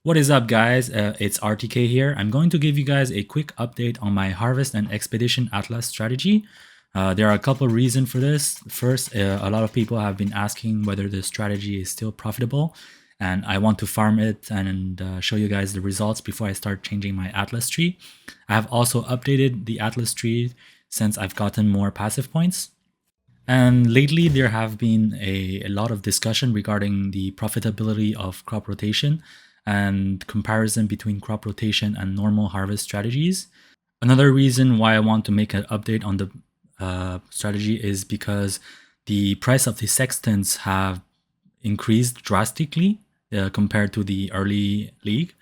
What is up, guys? It's RTK here. I'm going to give you guys a quick update on my Harvest and Expedition Atlas strategy. There are a couple of reasons for this. First, a lot of people have been asking whether the strategy is still profitable, and I want to farm it and show you guys the results before I start changing my Atlas tree. I have also updated the Atlas tree since I've gotten more passive points. And lately, there have been a lot of discussion regarding the profitability of crop rotation and comparison between crop rotation and normal harvest strategies. Another reason why I want to make an update on the strategy is because the price of the Sextants have increased drastically compared to the early league,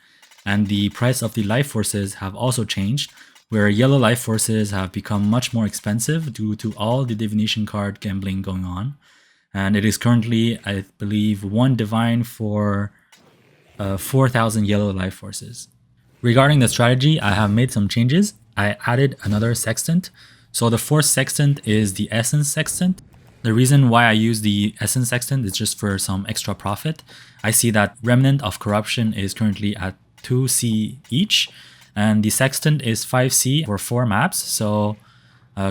and the price of the Lifeforces have also changed, where yellow Lifeforces have become much more expensive due to all the divination card gambling going on. And it is currently, I believe, 1 divine for 4,000 yellow Lifeforces. Regarding the strategy, I have made some changes. I added another Sextant. So the fourth Sextant is the Essence Sextant. The reason why I use the Essence Sextant is just for some extra profit. I see that Remnant of Corruption is currently at 2C each, and the Sextant is 5C for 4 maps. So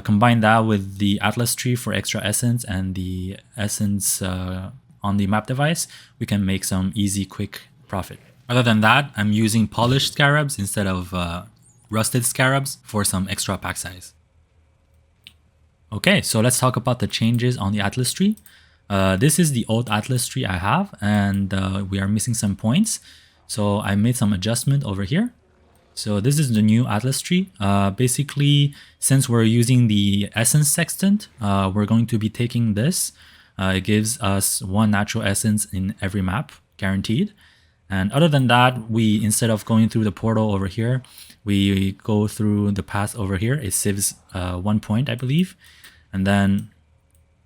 combine that with the Atlas tree for extra essence and the essence on the map device, we can make some easy, quick profit. Other than that, I'm using polished scarabs instead of rusted scarabs for some extra pack size. Okay, so let's talk about the changes on the Atlas tree. This is the old Atlas tree I have, and we are missing some points. So I made some adjustment over here. So this is the new Atlas tree. Basically, since we're using the Essence Sextant, we're going to be taking this. It gives us 1 natural essence in every map, guaranteed. And other than that, we, instead of going through the portal over here, we go through the path over here. It saves 1 point, I believe. And then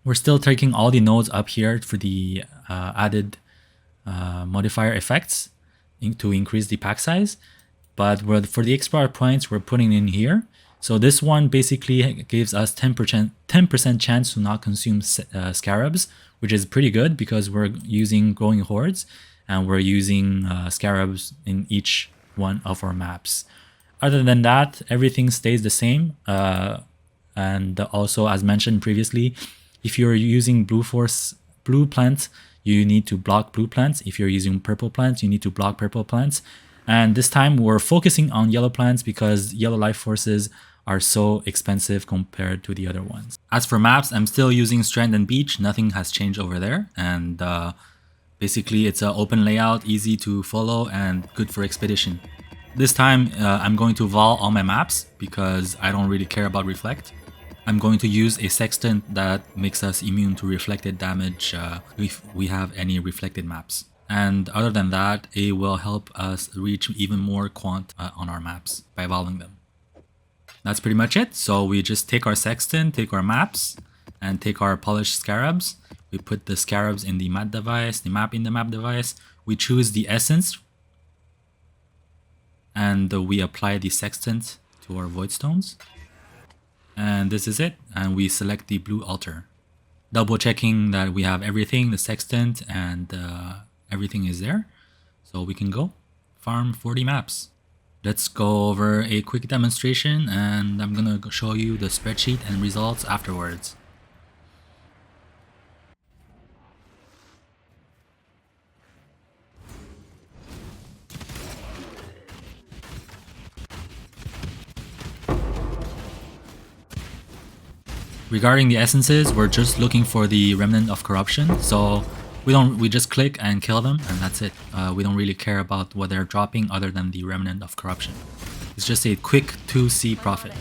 we're still taking all the nodes up here for the added modifier effects to increase the pack size. But for the extra points, we're putting in here. So this one basically gives us 10% chance to not consume scarabs, which is pretty good because we're using growing hordes and we're using scarabs in each one of our maps. Other than that, everything stays the same. And also, as mentioned previously, if you're using blue plants, you need to block blue plants. If you're using purple plants, you need to block purple plants. And this time we're focusing on yellow plants because yellow Lifeforces are so expensive compared to the other ones. As for maps, I'm still using Strand and Beach. Nothing has changed over there. And basically it's an open layout, easy to follow and good for expedition. This time I'm going to vol all my maps because I don't really care about reflect. I'm going to use a Sextant that makes us immune to reflected damage if we have any reflected maps. And other than that, it will help us reach even more quant on our maps by voling them. That's pretty much it. So we just take our Sextant, take our maps, and take our polished scarabs. We put the scarabs in the map device, the map in the map device. We choose the essence, and we apply the Sextant to our void stones. And this is it. And we select the blue altar, double checking that we have everything, the Sextant and everything is there. So we can go farm 40 maps. Let's go over a quick demonstration and I'm gonna show you the spreadsheet and results afterwards. Regarding the essences, we're just looking for the Remnant of Corruption. So we just click and kill them and that's it. We don't really care about what they're dropping other than the Remnant of Corruption. It's just a quick 2C profit.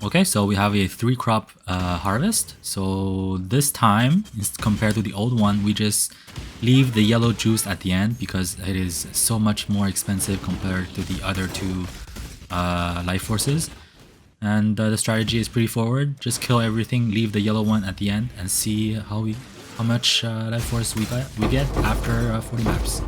Okay, so we have a 3-crop harvest. So this time, compared to the old one, we just leave the yellow juice at the end because it is so much more expensive compared to the other two life forces. And the strategy is pretty forward. Just kill everything, leave the yellow one at the end, and see how much life force we get after 40 maps.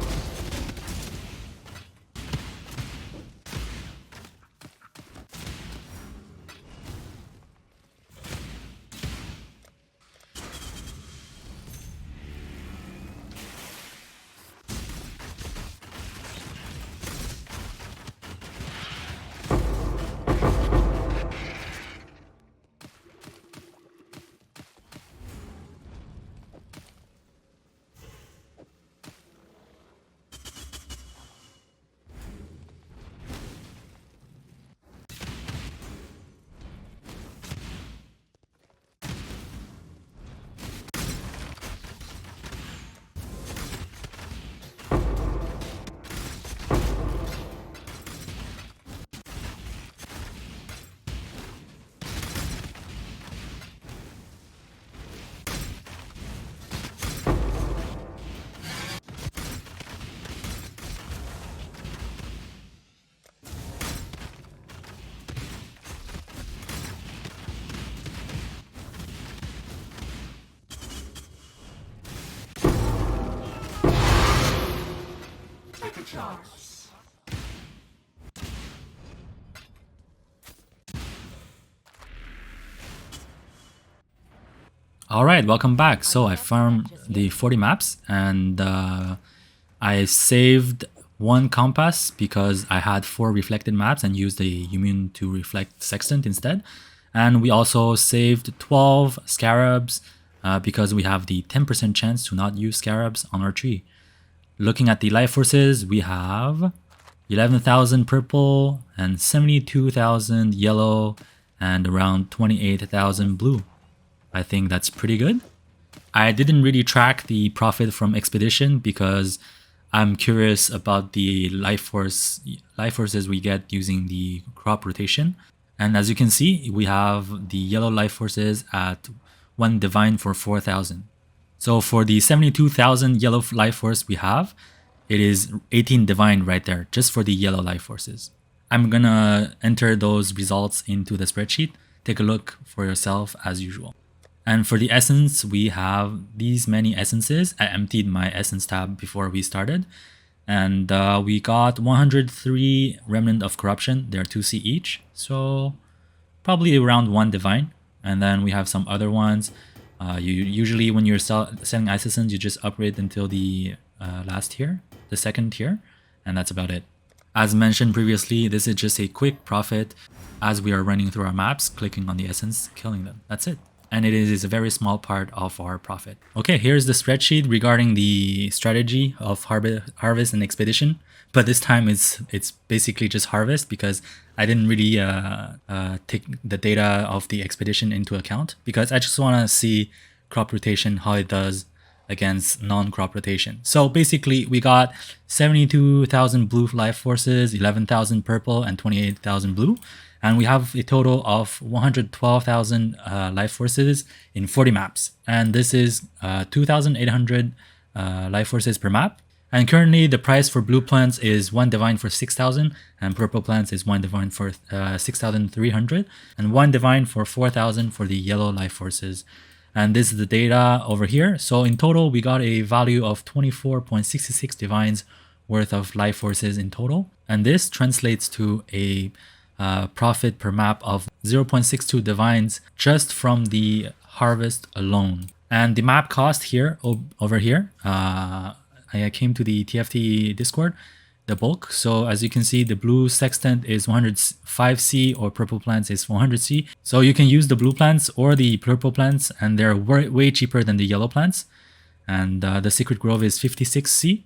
Alright, welcome back. So I farmed the 40 maps and I saved 1 compass because I had 4 reflected maps and used the immune to reflect sextant instead. And we also saved 12 scarabs because we have the 10% chance to not use scarabs on our tree. Looking at the life forces, we have 11,000 purple and 72,000 yellow and around 28,000 blue. I think that's pretty good. I didn't really track the profit from expedition because I'm curious about the life forces we get using the crop rotation. And as you can see, we have the yellow life forces at 1 divine for 4,000. So for the 72,000 yellow life force we have, it is 18 divine right there, just for the yellow life forces. I'm gonna enter those results into the spreadsheet. Take a look for yourself as usual. And for the essence, we have these many essences. I emptied my essence tab before we started. And we got 103 Remnant of Corruption. They're 2C each. So probably around 1 divine. And then we have some other ones. Usually when you're selling Isosceles, you just upgrade until the last tier, the 2nd tier. And that's about it. As mentioned previously, this is just a quick profit as we are running through our maps, clicking on the essence, killing them. That's it. And it is a very small part of our profit. Okay, here's the spreadsheet regarding the strategy of harvest and expedition. But this time it's basically just harvest because I didn't really take the data of the expedition into account because I just want to see crop rotation, how it does against non-crop rotation. So basically we got 72,000 blue life forces, 11,000 purple, and 28,000 blue. And we have a total of 112,000 life forces in 40 maps. And this is 2,800 life forces per map. And currently the price for blue plants is 1 divine for 6,000 and purple plants is 1 divine for 6,300 and 1 divine for 4,000 for the yellow life forces. And this is the data over here. So in total, we got a value of 24.66 divines worth of life forces in total. And this translates to a profit per map of 0.62 divines just from the harvest alone. And the map cost here, over here, I came to the TFT Discord, the bulk. So as you can see, the blue sextant is 105C or purple plants is 400C. So you can use the blue plants or the purple plants and they're way cheaper than the yellow plants. And the secret grove is 56C.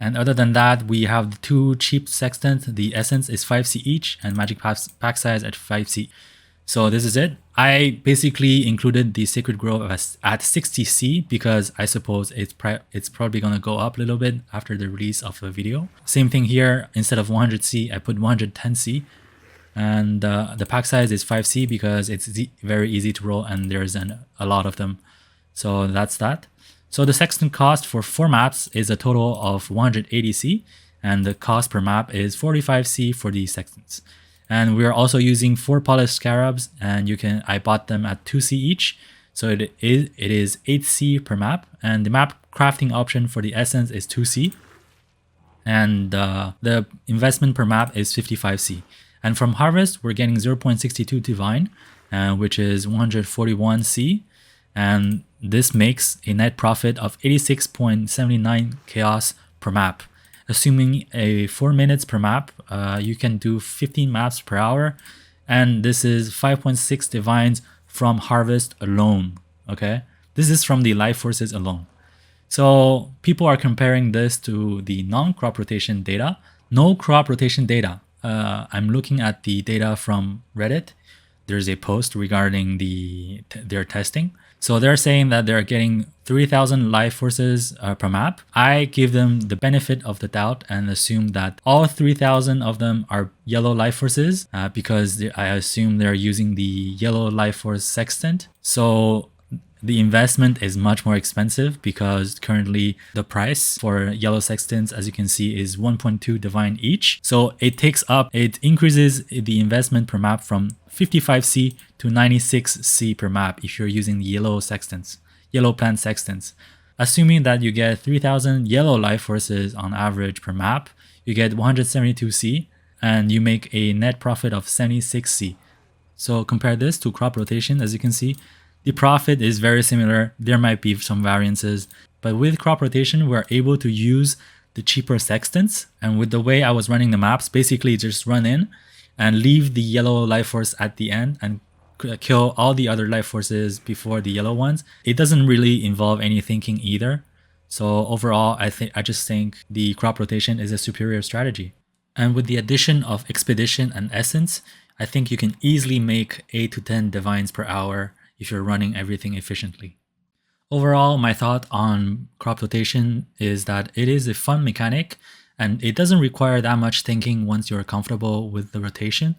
And other than that, we have the 2 cheap sextants. The essence is 5C each and magic pack size at 5C. So this is it. I basically included the Sacred Grove at 60C because I suppose it's probably going to go up a little bit after the release of the video. Same thing here. Instead of 100C, I put 110C. And the pack size is 5C because it's very easy to roll and there's a lot of them. So that's that. So the Sextant cost for 4 maps is a total of 180C, and the cost per map is 45C for the Sextants. And we're also using 4 polished scarabs, and I bought them at 2C each. So it is 8C per map, and the map crafting option for the essence is 2C. And the investment per map is 55C. And from harvest, we're getting 0.62 divine, which is 141C. And this makes a net profit of 86.79 chaos per map. Assuming a 4 minutes per map, you can do 15 maps per hour. And this is 5.6 divines from harvest alone. Okay, this is from the Lifeforces alone. So people are comparing this to the non-crop rotation data. No crop rotation data. I'm looking at the data from Reddit. There's a post regarding their testing. So they're saying that they're getting 3,000 life forces per map. I give them the benefit of the doubt and assume that all 3,000 of them are yellow life forces because I assume they're using the yellow life force sextant. So the investment is much more expensive because currently the price for yellow sextants, as you can see, is 1.2 divine each. So it increases the investment per map from 55C to 96C per map if you're using the yellow sextants, yellow plant sextants. Assuming that you get 3,000 yellow life forces on average per map, you get 172C and you make a net profit of 76C. So compare this to crop rotation, as you can see, the profit is very similar. There might be some variances, but with crop rotation, we're able to use the cheaper sextants. And with the way I was running the maps, basically just run in and leave the yellow life force at the end and kill all the other life forces before the yellow ones. It doesn't really involve any thinking either. So overall, I just think the crop rotation is a superior strategy. And with the addition of expedition and essence, I think you can easily make 8 to 10 divines per hour if you're running everything efficiently. Overall, my thought on crop rotation is that it is a fun mechanic and it doesn't require that much thinking once you're comfortable with the rotation.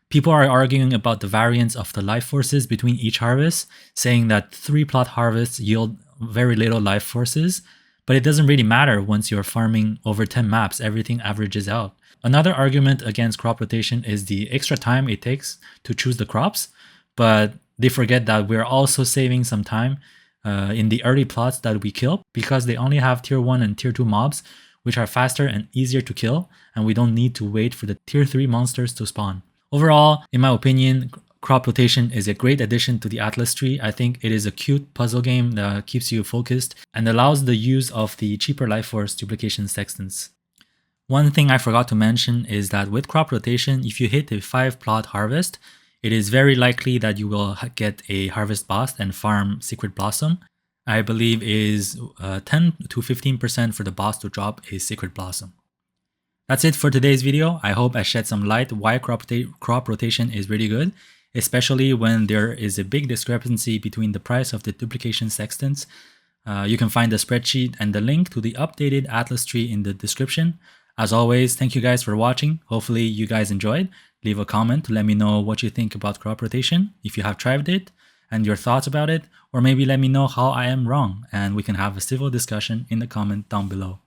People are arguing about the variance of the life forces between each harvest, saying that 3 plot harvests yield very little life forces, but it doesn't really matter once you're farming over 10 maps, everything averages out. Another argument against crop rotation is the extra time it takes to choose the crops, but they forget that we're also saving some time in the early plots that we kill because they only have tier 1 and tier 2 mobs, which are faster and easier to kill, and we don't need to wait for the tier 3 monsters to spawn. Overall, in my opinion, crop rotation is a great addition to the Atlas tree. I think it is a cute puzzle game that keeps you focused and allows the use of the cheaper life force duplication sextants. One thing I forgot to mention is that with crop rotation, if you hit a 5 plot harvest, it is very likely that you will get a harvest boss and farm Secret Blossom. I believe is 10 to 15% for the boss to drop a Secret Blossom. That's it for today's video. I hope I shed some light why crop rotation is really good, especially when there is a big discrepancy between the price of the duplication sextants. You can find the spreadsheet and the link to the updated Atlas tree in the description. As always, thank you guys for watching. Hopefully you guys enjoyed. Leave a comment to let me know what you think about crop rotation, if you have tried it, and your thoughts about it, or maybe let me know how I am wrong, and we can have a civil discussion in the comment down below.